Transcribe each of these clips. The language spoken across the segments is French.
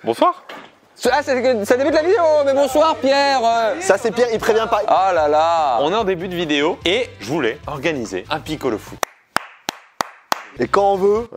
Bonsoir. Ah, ça débute la vidéo, mais bonsoir Pierre. Ça c'est Pierre, il prévient pas. Oh là là. On est en début de vidéo et je voulais organiser un Piccolo Foot. Et quand on veut,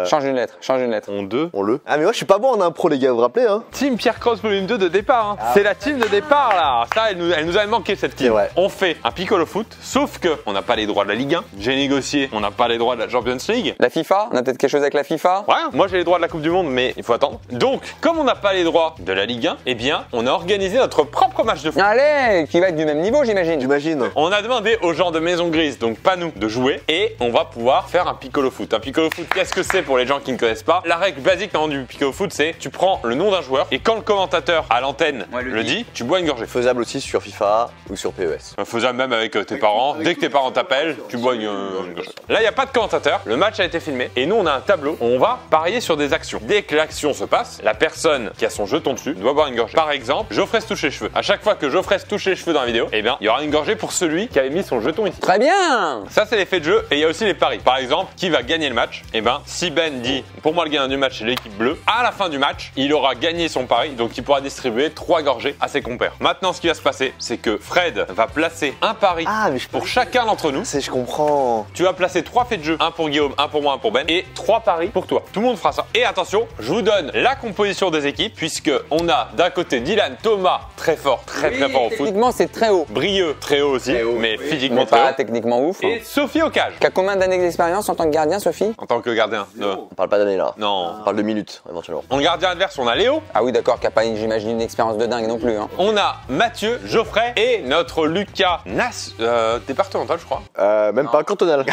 Change une lettre, change une lettre. on le. Ah mais moi je suis pas bon en impro les gars, vous vous rappelez hein. Team Pierre Cross volume 2 de départ. Hein. C'est la team de départ là. Ça, elle nous avait manqué cette team. Vrai. On fait un Piccolo Foot, sauf que on n'a pas les droits de la Ligue 1. J'ai négocié, on n'a pas les droits de la Champions League. La FIFA, on a peut-être quelque chose avec la FIFA. Ouais, moi j'ai les droits de la Coupe du Monde, mais il faut attendre. Donc, comme on n'a pas les droits de la Ligue 1, eh bien, on a organisé notre propre match de foot. Allez, qui va être du même niveau j'imagine. J'imagine. On a demandé aux gens de Maison Grise, donc pas nous, de jouer et on va pouvoir faire un Piccolo Foot. Un Piccolo Foot, qu'est-ce que c'est pour les gens qui ne connaissent pas? La règle basique du Piccolo Foot, c'est tu prends le nom d'un joueur et quand le commentateur à l'antenne le dit, tu bois une gorgée. Faisable aussi sur FIFA ou sur PES. Faisable même avec tes parents. Dès que tes parents t'appellent, tu bois une gorgée. Là, il n'y a pas de commentateur. Le match a été filmé et nous, on a un tableau où on va parier sur des actions. Dès que l'action se passe, la personne qui a son jeton dessus doit boire une gorgée. Par exemple, Geoffrey se touche les cheveux. À chaque fois que Geoffrey se touche les cheveux dans la vidéo, eh bien, il y aura une gorgée pour celui qui avait mis son jeton ici. Très bien. Ça, c'est l'effet de jeu et il y a aussi les paris. Par exemple, qui va gagner le match? Eh ben, si Ben dit pour moi le gagnant du match c'est l'équipe bleue, à la fin du match, il aura gagné son pari, donc il pourra distribuer 3 gorgées à ses compères. Maintenant, ce qui va se passer, c'est que Fred va placer un pari pour chacun d'entre nous. Je comprends. Tu vas placer 3 faits de jeu, un pour Guillaume, un pour moi, un pour Ben, et 3 paris pour toi. Tout le monde fera ça. Et attention, je vous donne la composition des équipes, puisque on a d'un côté Dylan, Thomas, très fort, très fort au foot. Techniquement c'est très haut. Brieux, très haut aussi, mais physiquement Mais très pas haut. techniquement ouf. Et Sophie au cage. T'as combien d'années d'expérience en tant que gardien Sophie? En tant que gardien. On parle pas d'années là. Non. On parle de minutes éventuellement. En gardien adverse, on a Léo. Ah oui d'accord, qui a pas j'imagine une expérience de dingue non plus. Hein. On a Mathieu, Geoffrey et notre Lucas Nas, départemental je crois. Même pas cantonal.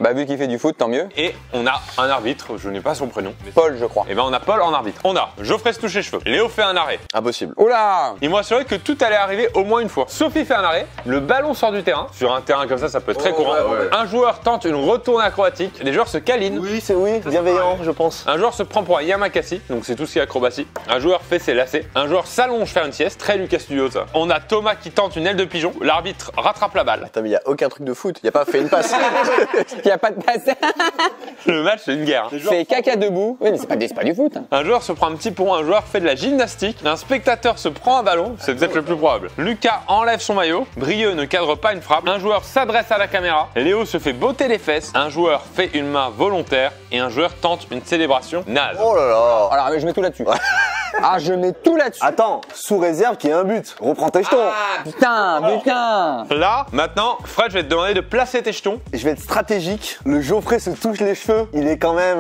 Bah vu qu'il fait du foot, tant mieux. Et on a un arbitre, je n'ai pas son prénom. Paul je crois. Et ben on a Paul en arbitre. On a Geoffrey se touche les cheveux. Léo fait un arrêt. Impossible. Oula. Ils m'ont assuré que tout allait arriver au moins une fois. Sophie fait un arrêt, le ballon sort du terrain. Sur un terrain comme ça peut être très courant. Un joueur tente une retournée acrobatique. Les joueurs se câlinent. Oui, c'est bienveillant, je pense. Un joueur se prend pour un yamakasi, donc c'est tout ce qui est acrobatie. Un joueur fait ses lacets. Un joueur s'allonge faire une sieste, très Lucas Studio ça. On a Thomas qui tente une aile de pigeon. L'arbitre rattrape la balle. Attends, mais y a aucun truc de foot. Y a pas fait une passe. Il y a pas de passe. Le match c'est une guerre. Fait caca debout. Oui mais c'est pas du foot. Hein. Un joueur se prend un petit pont, un joueur fait de la gymnastique, un spectateur se prend un ballon, c'est peut-être le plus probable. Lucas enlève son maillot, Brieux ne cadre pas une frappe, un joueur s'adresse à la caméra, Léo se fait botter les fesses, un joueur fait une main volontaire et un joueur tente une célébration naze. Oh là là. Alors mais je mets tout là-dessus. Ah je mets tout là-dessus. Attends, sous réserve qu'il y ait un but. Reprends tes jetons. Putain. Là, maintenant, Fred, je vais te demander de placer tes jetons. Je vais être stratégique. Le Geoffrey se touche les cheveux. Il est quand même,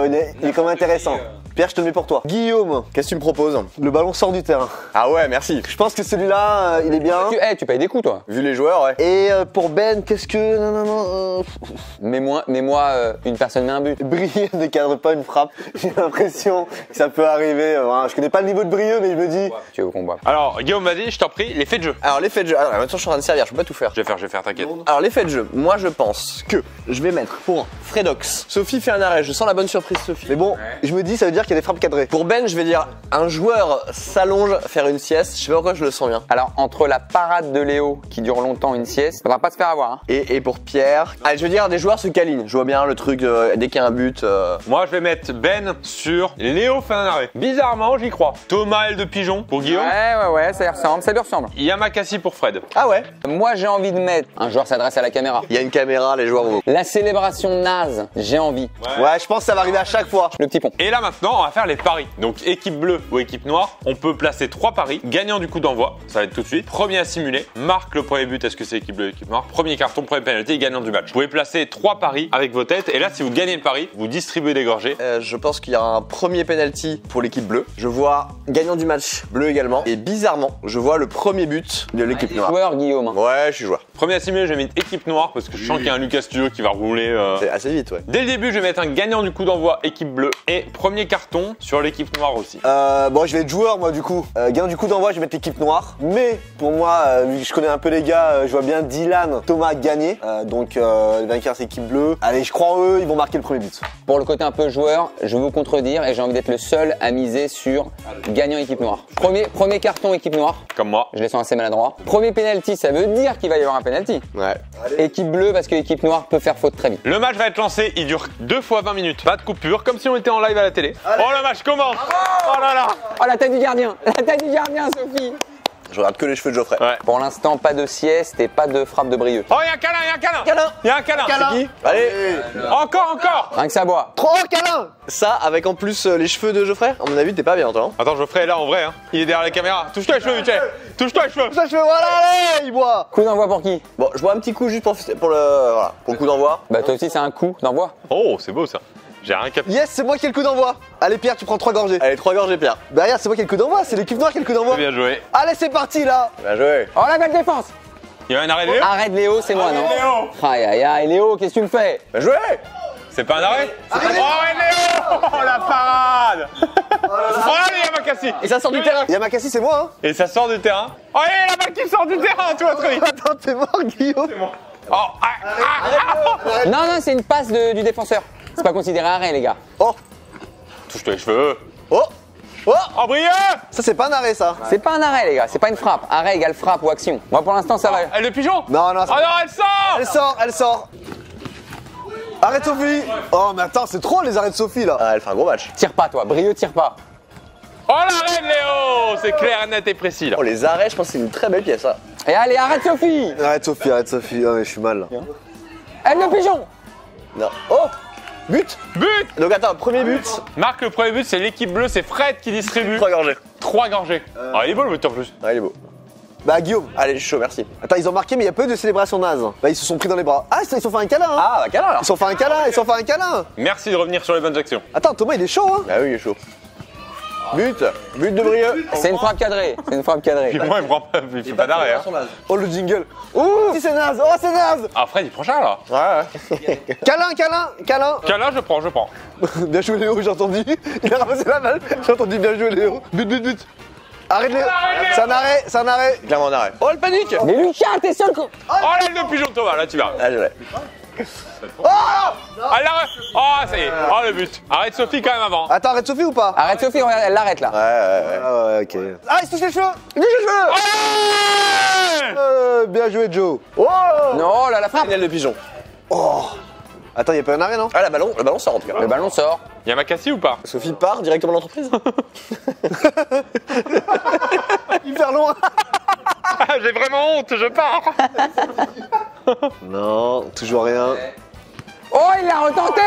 il est quand même intéressant. Pierre, je te le mets pour toi. Guillaume, qu'est-ce que tu me proposes? Le ballon sort du terrain. Ah ouais, merci. Je pense que celui-là, il est bien. Tu payes des coups toi. Vu les joueurs, ouais. Et pour Ben, qu'est-ce que... Non. Mets-moi une personne met un but. Brieux ne cadre pas une frappe. J'ai l'impression que ça peut arriver. Je connais pas le niveau de Brieux, mais je me dis... Tu veux qu'on boit? Alors, Guillaume, vas-y, je t'en prie, les faits de jeu. Alors, les faits de jeu. Alors, maintenant, je suis en train de servir. Je peux pas tout faire. Je vais faire, t'inquiète. Alors, les faits de jeu. Moi, je pense que je vais mettre pour Fredox. Sophie fait un arrêt. Je sens la bonne surprise, Sophie. Mais bon, je me dis, ça veut dire qu'il y a des frappes cadrées. Pour Ben, je vais dire un joueur s'allonge faire une sieste. Je sais pas pourquoi je le sens bien. Alors entre la parade de Léo qui dure longtemps une sieste, ça va pas se faire avoir. Hein. Et pour Pierre, allez, je veux dire des joueurs se câlinent. Je vois bien le truc dès qu'il y a un but. Moi, je vais mettre Ben sur Léo fait un arrêt. Bizarrement, j'y crois. Thomas aile de pigeon pour Guillaume. Ouais, ça lui ressemble. Yamakasi pour Fred. Ah ouais. Moi j'ai envie de mettre un joueur s'adresse à la caméra. Il y a une caméra, les joueurs vont. La célébration naze, j'ai envie. Ouais, je pense que ça va arriver à chaque fois. Le petit pont. Et là maintenant, on va faire les paris. Donc équipe bleue ou équipe noire, on peut placer 3 paris. Gagnant du coup d'envoi, ça va être tout de suite. Premier à simuler, marque le premier but, est-ce que c'est équipe bleue ou équipe noire? Premier carton, premier pénalité, gagnant du match. Vous pouvez placer 3 paris avec vos têtes. Et là, si vous gagnez le pari, vous distribuez des gorgées. Je pense qu'il y a un premier penalty pour l'équipe bleue. Je vois gagnant du match bleu également. Et bizarrement, je vois le premier but de l'équipe noire. Joueur Guillaume. Ouais, je suis joueur. Premier à simuler, je vais mettre équipe noire parce que je sens qu'il y a un Lucas Studio qui va rouler. C'est assez vite, ouais. Dès le début, je vais mettre un gagnant du coup d'envoi équipe bleue et premier carton sur l'équipe noire aussi. Bon, je vais être joueur moi du coup. Gagnant du coup d'envoi, je vais mettre l'équipe noire. Mais pour moi, vu que je connais un peu les gars, je vois bien Dylan, Thomas gagner. Donc le vainqueur c'est équipe bleue. Allez, je crois en eux, ils vont marquer le premier but. Pour le côté un peu joueur, je vais vous contredire et j'ai envie d'être le seul à miser sur gagnant équipe noire. Premier carton équipe noire. Comme moi. Je les sens assez maladroits. Premier penalty, ça veut dire qu'il va y avoir un un penalty. Ouais. Équipe bleue parce que équipe noire peut faire faute très vite. Le match va être lancé, il dure 2 fois 20 minutes. Pas de coupure, comme si on était en live à la télé. Oh, le match commence. Oh là là. Oh la tête du gardien. La tête du gardien, Sophie. Je regarde que les cheveux de Geoffrey. Ouais. Pour l'instant, pas de sieste et pas de frappe de Brieux. Oh, il y a un câlin, il y a un câlin. Câlin. Il y a un câlin. Câlin. C'est qui? Allez. Encore, encore. Rien que ça boit. 3 câlins. Ça, avec en plus les cheveux de Geoffrey, à mon avis, t'es pas bien, toi. Hein. Attends, Geoffrey est là en vrai, hein. Il est derrière la caméra. Touche-toi les cheveux, vite fait. Touche-toi les cheveux. Ça, je fais voilà, allez, il boit. Coup d'envoi pour qui? Bon, je bois un petit coup juste pour le coup d'envoi. Bah toi aussi c'est un coup d'envoi. Oh, c'est beau ça. J'ai rien capté. Yes, c'est moi qui ai le coup d'envoi. Allez, Pierre, tu prends 3 gorgées. Allez, 3 gorgées, Pierre. Bah, regarde, c'est moi qui ai le coup d'envoi. C'est l'équipe noire qui a le coup d'envoi. Bien joué. Allez, c'est parti là. Bien joué. Oh la belle défense. Il y a un arrêt de Léo. Arrête Léo, c'est moi non? Léo. Aïe aïe aïe Léo, qu'est-ce que tu me fais? Bien joué. C'est pas un arrêt? Oh, et Léo. Oh, la parade. Oh, allez, il y a Makassi. Et ça sort du terrain. Yamakasi, c'est moi, hein. Et ça sort du terrain. Oh, allez, la balle qui sort du terrain, toi, très vite. Attends, t'es mort, Guillaume. Oh, Non non, c'est une passe du défenseur. C'est pas considéré arrêt les gars. Oh, touche-toi les cheveux. oh, oh. Oh, Brieux. Ça, c'est pas un arrêt, ça. C'est pas un arrêt les gars, c'est pas une frappe. Arrêt égale frappe ou action. Moi pour l'instant ça va. Elle le pigeon. Non, non, Oh non, elle sort. Elle sort, elle sort. Arrête, Sophie. Oh, mais attends, c'est trop les arrêts de Sophie là. Ah, elle fait un gros match. Tire pas toi, Brieux tire pas. Oh, l'arrêt de Léo. C'est clair, net et précis là. Oh, les arrêts, je pense que c'est une très belle pièce, ça. Et allez, arrête Sophie. Arrête, Sophie, arrête, Sophie. Oh, mais je suis mal là. Elle le pigeon. Non. Oh, but. But. Donc, attends, premier but. Marc, le premier but, c'est l'équipe bleue, c'est Fred qui distribue. 3 gorgées. 3 gorgées. Oh, il est beau le but en plus. Ah, il est beau. Bah, Guillaume. Allez, je suis chaud, merci. Attends, ils ont marqué, mais il y a peu de célébrations nazes. Bah, ils se sont pris dans les bras. Ah, ils se sont fait un câlin, hein. Ah, bah, câlin alors. Ils se sont fait un câlin, ils se sont fait un câlin. Merci de revenir sur les bonnes actions. Attends, Thomas, il est chaud, hein. Bah oui, il est chaud. But de Brieux. C'est une frappe cadrée. C'est une frappe cadrée. Puis moi, il me prend pas, il fait pas d'arrêt. Hein. Oh, le jingle. Ouh, si c'est naze. Oh, c'est naze. Ah, Fred, il prend cher là. Ouais. Câlin, câlin, câlin. Câlin, je prends, je prends. Bien joué, Léo, j'ai entendu. Il a ramassé la balle. J'ai entendu bien joué, Léo. But. Arrête, Léo. C'est un arrêt, c'est un arrêt. Clairement un arrêt. Oh, le panique. Mais Lucas, t'es sur le coup. Oh, l'aile de pigeon, Thomas, là tu vas. Allez, ouais. Oh, l'arrêt. Oh, ça y est. Oh, le but. Arrête Sophie quand même avant. Attends, arrête Sophie ou pas? Arrête Sophie, regarde, elle l'arrête là. Ouais, ok. Ah, il se touche les cheveux. Il touche les cheveux. Ouais. Bien joué, Joe. Oh. Non, là la frappe. Finale de pigeon. Oh. Attends, y'a pas un arrêt, non? Ah, le ballon sort en tout cas. Le ballon sort. Y'a Makassi ou pas? Sophie part directement de l'entreprise. Hyper loin. J'ai vraiment honte, je pars. Non, toujours rien. Oh, il l'a retenté.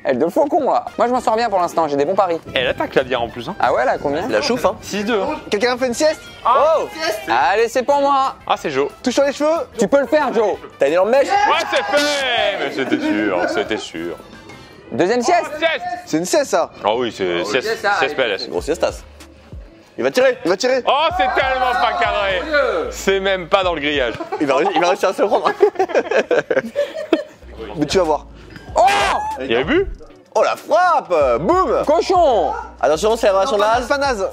Elle de faucon là. Moi je m'en sors bien pour l'instant, j'ai des bons paris. Elle attaque la bière en plus. Hein. Ah ouais là, combien? La chouffe, hein. 6-2. Quelqu'un fait une sieste? Oh. Allez, c'est pour moi. Ah, c'est Joe. Touche sur les cheveux. Tu peux le faire, Joe. T'as une énorme mèche. Ouais, c'est fait. Mais c'était sûr, c'était sûr. Deuxième sieste. Sieste. C'est une sieste, ça. Oh oui, c'est sieste PLS. Grosse siestas. Il va tirer. Il va tirer. Oh, c'est tellement pas cadré. C'est même pas dans le grillage. Il va réussir à se le prendre. Mais tu vas voir. Oh, Il y a bu? Oh, la frappe. Boum. cochon. Attention, célébration naze. C'est pas naze.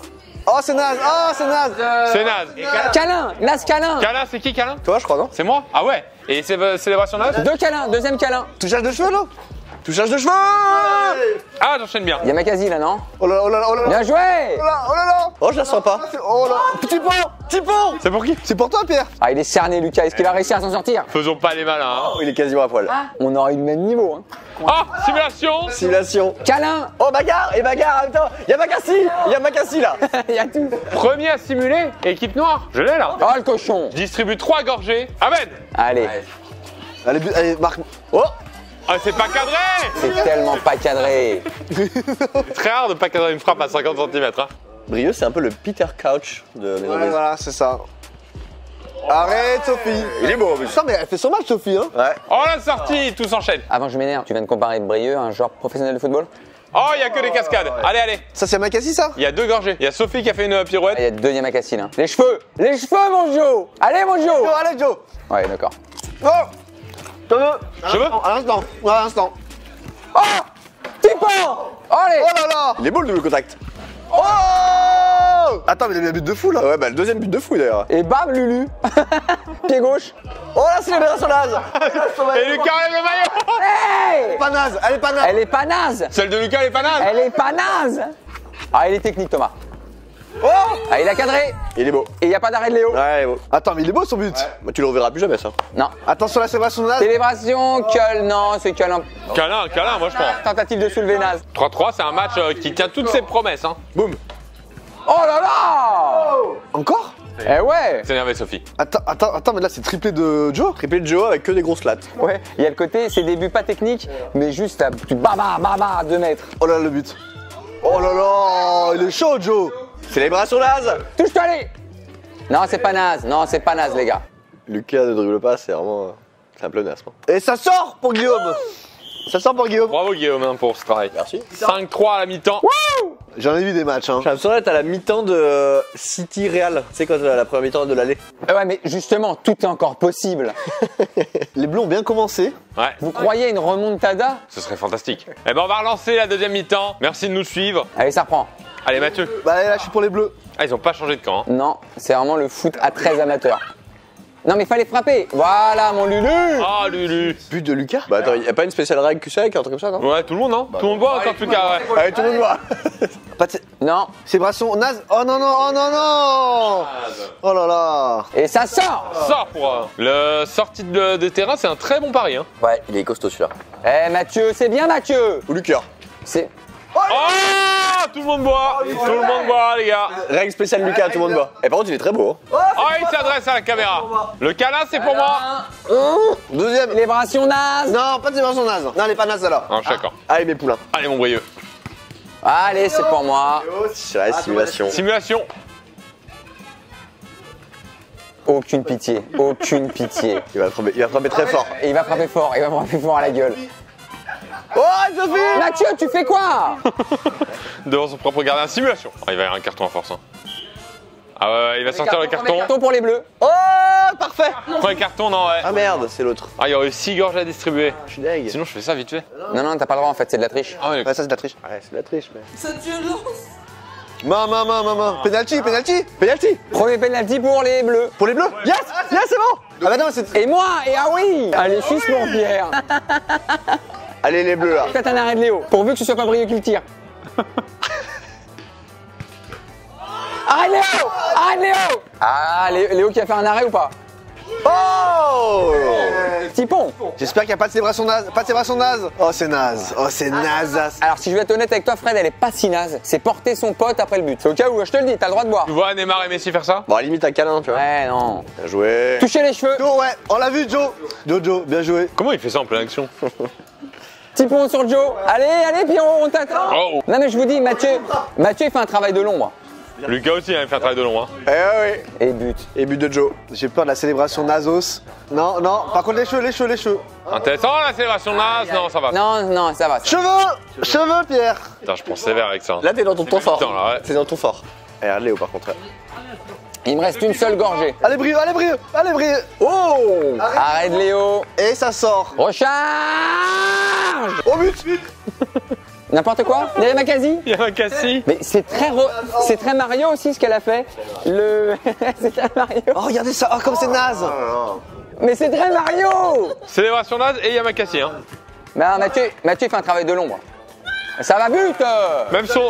Oh, c'est naze. Oh, c'est naze. C'est naze. Câlin, Nas câlin. Câlin, c'est qui câlin? Toi, je crois, non? C'est moi? Ah ouais. Et c'est célébration naze? Deux câlins, deuxième câlin. Touchage de cheveux, là. Touchage de cheveux. Ah, j'enchaîne bien. Yamakasi là, non? Oh là là, oh là là, oh là là. Bien joué. Oh là, oh là là. Oh, je la sens pas. Oh là. Petit pont. C'est pour qui? C'est pour toi, Pierre. Ah, il est cerné, Lucas. Est-ce qu'il a réussi à s'en sortir? Faisons pas les malins. Hein. Oh, il est quasiment à poil. On aurait eu le même niveau. Hein. Ah, simulation. Simulation. Câlin. Oh, bagarre. Et bagarre en même temps. Y'a Makassi là. Il y a tout. Premier à simuler, équipe noire. Je l'ai là. Oh, le cochon. Je distribue 3 gorgées. Ahmed. Allez, Allez, Marc. Oh. Ah, c'est pas cadré. c'est tellement pas cadré. Très rare de pas cadrer une frappe à 50 cm. Hein. Brieux, c'est un peu le Peter Couch de Maison Ouais, des... voilà, c'est ça. Arrête, Sophie. Il est beau en plus. Putain, mais elle fait son match, Sophie, hein. Ouais. Oh, la sortie, tout s'enchaîne. Avant je m'énerve, tu viens de comparer Brieux à un joueur professionnel de football? Oh, il y a que des cascades. Allez, allez. Ça, c'est Makassi, ça. Il y a 2 gorgées. Il y a Sophie qui a fait une Ah, pirouette. il y a deux Yamakasi là. Les cheveux, mon Joe. Allez, mon Joe. Oh, allez, Joe. Ouais, d'accord. Oh. T'en veux? Je veux. À l'instant. À l'instant. Oh, Tipant. Allez. Oh là là. Il est beau le double contact. Oh. Attends, mais il a mis un but de fou, là. Ouais, bah le deuxième but de fou d'ailleurs. Et bam, Lulu. Pied gauche. Oh la célébration naze. Et Lucas enlève le maillot. Hey. Pas naze. Elle est pas naze. Elle est pas naze. Celle de Lucas, elle est pas naze. Elle est pas naze. Ah, elle est technique, Thomas. Oh, Ah, il a cadré. il est beau. Et il n'y a pas d'arrêt de Léo. Ouais, il est beau. Attends, mais il est beau son but. Bah, tu le reverras plus jamais, ça. Non. Attention la célébration de Naz. Célébration, Kull, non, c'est Kull. Câlin, moi je prends. Tentative de soulever Naz. 3-3, c'est un match qui tient toutes ses promesses. Hein. Boum. Oh là là. Encore? Eh ouais. C'est énervé, Sophie. Attends, mais là c'est triplé de Joe. Triplé de Joe avec que des grosses lattes. Ouais, il y a le côté, c'est des buts pas techniques, mais juste à baba, 2 mètres. Oh là là, le but. Oh là là, il est chaud Joe. Célébration naze. Touche-toi allez. Non, c'est pas naze, les gars. Lucas ne dribble pas, c'est vraiment. C'est un pléonasme. Et ça sort pour Guillaume. Ça sort pour Guillaume. Bravo Guillaume hein, pour ce travail. Merci. 5-3 à la mi-temps. J'en ai vu des matchs. Hein. J'ai l'impression d'être à la mi-temps de City Real. Tu sais, quand la première mi-temps de l'aller. Ouais, mais justement, tout est encore possible. Les Bleus ont bien commencé. Ouais, Vous croyez à une remontada? ce serait fantastique. Eh ben on va relancer la deuxième mi-temps. Merci de nous suivre. Allez, ça reprend. Allez Mathieu. Bah là, je suis pour les Bleus. Ah, ils ont pas changé de camp. Hein. Non, c'est vraiment le foot à 13 amateurs. Non, mais il fallait frapper. Voilà, mon Lulu. Ah Lulu. But de Lucas. Bah attends, y a pas une spéciale règle QC avec un truc comme ça, non? Ouais, tout le monde, non? Tout le monde voit encore plus qu'à. Ouais. Allez, tout le monde voit. Pas de... Non. Célébration Naz. Oh non, non, oh non, non. Oh là là. Et ça sort. Sort pour le sortie de terrain, c'est un très bon pari. Hein. Ouais, il est costaud celui-là. Eh, Mathieu, c'est bien, Mathieu. Ou Lucas. C'est. Oh, tout le monde boit. Tout le monde boit, les gars. Règle spéciale Lucas, tout le monde voit. Et par contre, il est très beau. Hein. Oh, il s'adresse à la caméra. Le câlin, c'est pour moi. Deuxième. Célébration naze. Non, pas de célébration Naz. Non, elle est pas Naz alors. Un chacun. Allez, mes poulains. Allez, mon brieux. Allez, c'est pour moi. C'est la simulation. Simulation. Aucune pitié, aucune pitié. Il va frapper très fort. Et il va frapper fort, à la gueule. Oh, Sophie. Mathieu, tu fais quoi? Devant son propre gardien. Simulation. Ah, il va y avoir un carton à force. Hein. Ah ouais, il va sortir le carton. Carton pour les bleus. Oh, parfait. Premier carton, non, ouais. Ah merde, c'est l'autre. Ah, il y aurait eu 6 gorges à distribuer. Je suis deg. Sinon, je fais ça vite fait. Non, t'as pas le droit en fait, c'est de la triche. Ah, ouais, Ouais, ça c'est de la triche. Ouais, c'est de la triche, mais. Maman. Penalty. Penalty. Premier penalty pour les bleus. Pour les Bleus. Yes, c'est bon. Ah bah non, c'est... Et moi, et ah oui. Allez, 6 pour Pierre. Allez, les bleus là. Peut-être un arrêt de Léo, pourvu que ce soit pas Brieux qui le tire. Arrête Léo. Ah, Léo qui a fait un arrêt ou pas? Oh. Petit pont. J'espère qu'il n'y a pas de célébration Naz. Pas de célébration Naz. Oh, c'est naze. Oh, c'est naze. Alors si je vais être honnête avec toi Fred, elle est pas si naze. C'est porter son pote après le but. C'est au cas où, je te le dis, t'as le droit de boire. Tu vois Neymar et Messi faire ça? Bon, à la limite, un câlin, tu vois. Ouais, non. Bien joué. Toucher les cheveux. Joe, ouais, on l'a vu, Joe. Joe, bien joué. Comment il fait ça en pleine action? Petit pont sur Joe. Allez, Pierrot, on t'attend. Oh. Non mais je vous dis, Mathieu il fait un travail de l'ombre. Lucas aussi, il va faire un travail de long. Hein. Eh oui. Et but. Et but de Joe. J'ai peur de la célébration Nazos. Non. Par contre, les cheveux. Intéressant la célébration naze. Non, ça va. Non, ça va. Cheveux, Pierre. Putain, je prends sévère avec ça. Là, t'es dans ton temps fort. Putain, là, ouais. C'est dans ton fort. Et regarde Léo, par contre. Il me reste une seule gorgée. Allez, Brieux. Oh. Arrête Léo. Et ça sort. Recharge. Au but. N'importe quoi. Derrière Macasi. Il y a un cassis. Mais c'est très Mario aussi ce qu'elle a fait. C'est très Mario. Oh, regardez ça. Oh, comme c'est naze. Mais c'est très Mario. Célébration naze et Yamakasi. Hein. Mais non, Mathieu fait un travail de l'ombre. Ça va but.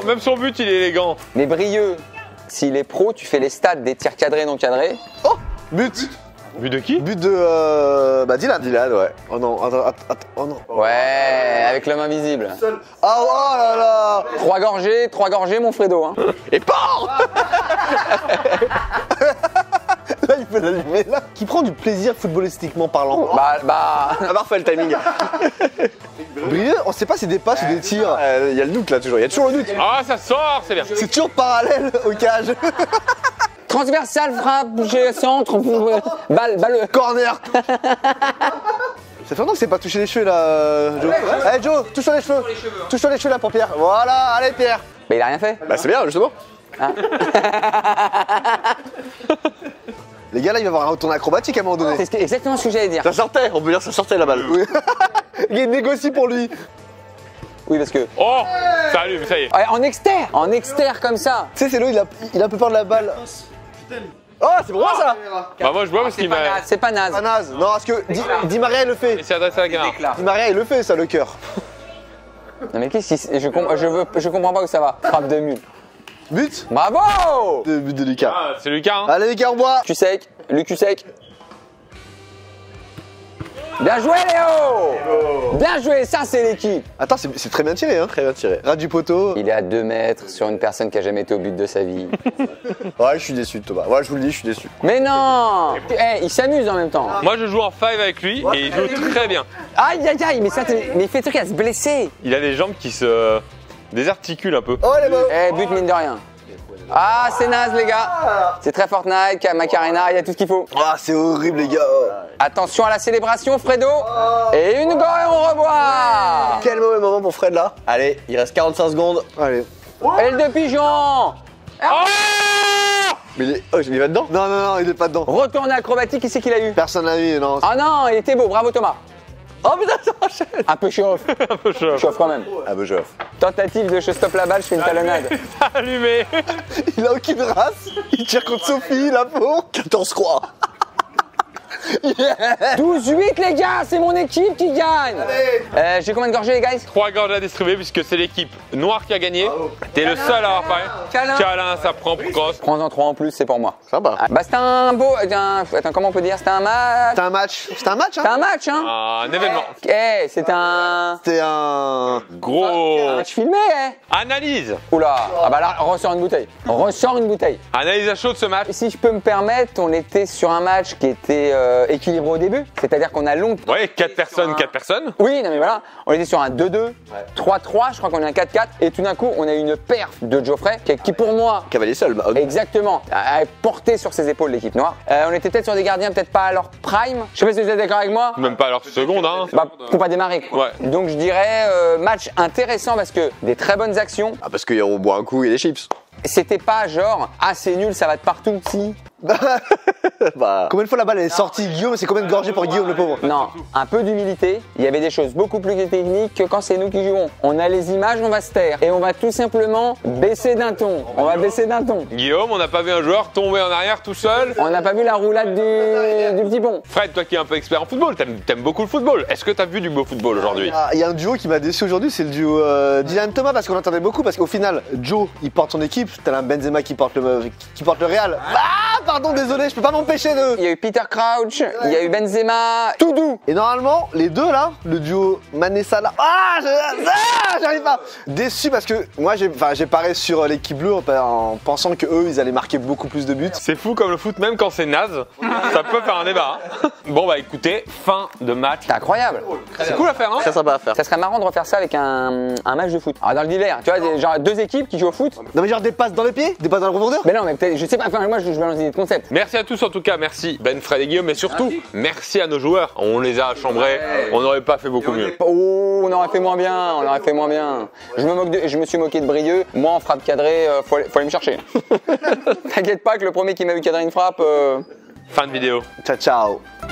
Même son but, il est élégant. Mais Brieux, s'il est pro, tu fais les stats des tirs cadrés non cadrés. Oh, but. But de qui? But de Dylan. Dylan, ouais. Oh non, attends. Oh non. Ouais, avec l'homme invisible. Oh là là. 3 gorgées, mon Fredo. Hein. Et part. Là, il peut l'allumer là. Qui prend du plaisir footballistiquement parlant. Bah. Ah, parfait le timing. Brieux, on sait pas si c'est des passes ou des tirs. Il y a le doute là toujours. Il y a toujours le doute. Ah, ça sort, c'est bien. C'est toujours parallèle au cage. Transversal, frappe, centre, balle. Corner. Ça fait longtemps que c'est pas touché les cheveux là, Joe. Allez Joe, touche-toi les cheveux. Touche-toi les cheveux là pour Pierre. Voilà, allez Pierre. Mais il a rien fait. Bah, c'est bien, justement. Les gars là, il va y avoir un retour acrobatique à un moment donné. C'est exactement ce que j'allais dire. Ça sortait, on peut dire que ça sortait la balle. Oui. Il négocie pour lui. Oui, parce que. Oh, ça allume, ça y est. Ouais, en externe comme ça. Tu sais, c'est lui, il a un peu peur de la balle. Oh, c'est pour moi ça. Bah, moi, je vois parce qu'il m'a. C'est pas naze. Pas naze. Non, parce que Di Maria il le fait. Il s'est adressé à la caméra. Di Maria il le fait ça, le cœur. Non mais qu'est-ce que je comprends pas où ça va. Frappe de mule. But Bravo. But de Lucas. Ah, c'est Lucas, hein. Allez Lucas, on boit. Cul sec, le cul sec. Bien joué Léo. Bien joué, ça c'est l'équipe. Attends, c'est très bien tiré, hein. Très bien tiré. Ras du poteau. Il est à 2 mètres sur une personne qui a jamais été au but de sa vie. Ouais, je suis déçu de Thomas. Ouais, je vous le dis, je suis déçu. Mais non. Il s'amuse en même temps. Moi, je joue en 5 avec lui et il joue très bien. Aïe aïe aïe, mais il fait truc à se blesser. Il a des jambes qui se désarticulent un peu. Oh, elle est beau. But mine de rien. Ah, c'est naze les gars. C'est très Fortnite, Macarena, il y a tout ce qu'il faut. Ah, c'est horrible, les gars. Attention à la célébration, Fredo. Et une go et on reboit. Quel mauvais moment pour Fred là. Allez, il reste 45 secondes. Allez. Aile de pigeon. Mais il va dedans. Non, non, non, il est pas dedans. Retourné acrobatique, qui c'est qu'il a eu? Personne l'a eu, non. Ah non, il était beau, bravo Thomas. Oh putain, ça enchaîne. Un peu chauffe. Un peu chaud. Chauffe quand même. Ah bah je offre. Tentative de je stoppe la balle, je fais une talonnade. Allumé. Il a aucune race. Il tire contre Sophie, la pauvre. 14 croix. 12-8 les gars, c'est mon équipe qui gagne. J'ai combien de gorgées les gars? 3 gorges à distribuer puisque c'est l'équipe noire qui a gagné. T'es le seul à avoir parlé. Câlin. Ça prend pour cross. Prends-en 3 en plus, c'est pour moi. Sympa. Ah, bah c'était un beau... Attends, comment on peut dire? C'était un match. C'était un match. C'était un match, C'était hein. un match, hein. Un événement. C'est un... C'était un. Gros. Un match filmé, Analyse. Oula. Ah bah là, ressort une bouteille. Ressort une bouteille. Analyse à chaud de ce match. Si je peux me permettre, on était sur un match qui était équilibré au début. C'est-à-dire qu'on a longtemps... Ouais, 4 personnes, 4 personnes. Oui, non mais voilà, on était sur un 2-2, 3-3, je crois qu'on est un 4-4, et tout d'un coup, on a eu une perf de Geoffrey qui pour moi, Cavalier seul. Bah, exactement, a porté sur ses épaules l'équipe noire. On était peut-être sur des gardiens, peut-être pas à leur prime. Je sais pas si vous êtes d'accord avec moi. Même pas à leur seconde, hein. Bah, pour pas démarrer quoi. Ouais. Donc je dirais match intéressant parce que des très bonnes actions. Ah parce qu'on boit un coup et des chips. C'était pas genre ah c'est nul, ça va de partout, si. Bah. Combien de fois la balle est sortie, Guillaume? C'est combien de gorgées pour Guillaume, le pauvre? Non, un peu d'humilité. Il y avait des choses beaucoup plus techniques que quand c'est nous qui jouons. On a les images, on va se taire. Et on va tout simplement baisser d'un ton. On va baisser d'un ton. Guillaume, on n'a pas vu un joueur tomber en arrière tout seul. On n'a pas vu la roulade du petit pont. Fred, toi qui es un peu expert en football, t'aimes beaucoup le football. Est-ce que t'as vu du beau football aujourd'hui? Ah, il y a un duo qui m'a déçu aujourd'hui, c'est le duo Dylan Thomas, parce qu'on entendait beaucoup, parce qu'au final, Joe, il porte son équipe, t'as un Benzema qui porte le Real. Ah, pardon, désolé, je peux pas m'empêcher de... Il y a eu Peter Crouch, il y a eu Benzema, tout doux. Et normalement, les deux là, le duo Mané Salah, j'arrive pas. Déçu parce que moi j'ai parié sur l'équipe bleue en pensant que eux ils allaient marquer beaucoup plus de buts. C'est fou comme le foot, même quand c'est naze, ça peut faire un débat. Hein. Bon bah écoutez, fin de match. C'est incroyable. C'est cool à faire, hein? Très sympa à faire. Ça serait marrant de refaire ça avec un match de foot. Alors dans le l'hiver, tu vois, genre 2 équipes qui jouent au foot. Non mais genre des passes dans les pieds, des passes dans le profondeur. Mais non, mais peut-être, je sais pas, enfin moi je vais lancer des concepts. Merci à tous en tout cas, merci Ben, Fred et Guillaume, mais surtout merci à nos joueurs. On les a chambrés, on n'aurait pas fait beaucoup mieux. Oh, on aurait fait moins bien, on aurait fait moins bien. Je me suis moqué de Brieux. Moi en frappe cadrée, faut aller me chercher. T'inquiète pas que le premier qui m'a vu cadrer une frappe. Fin de vidéo. Ciao ciao.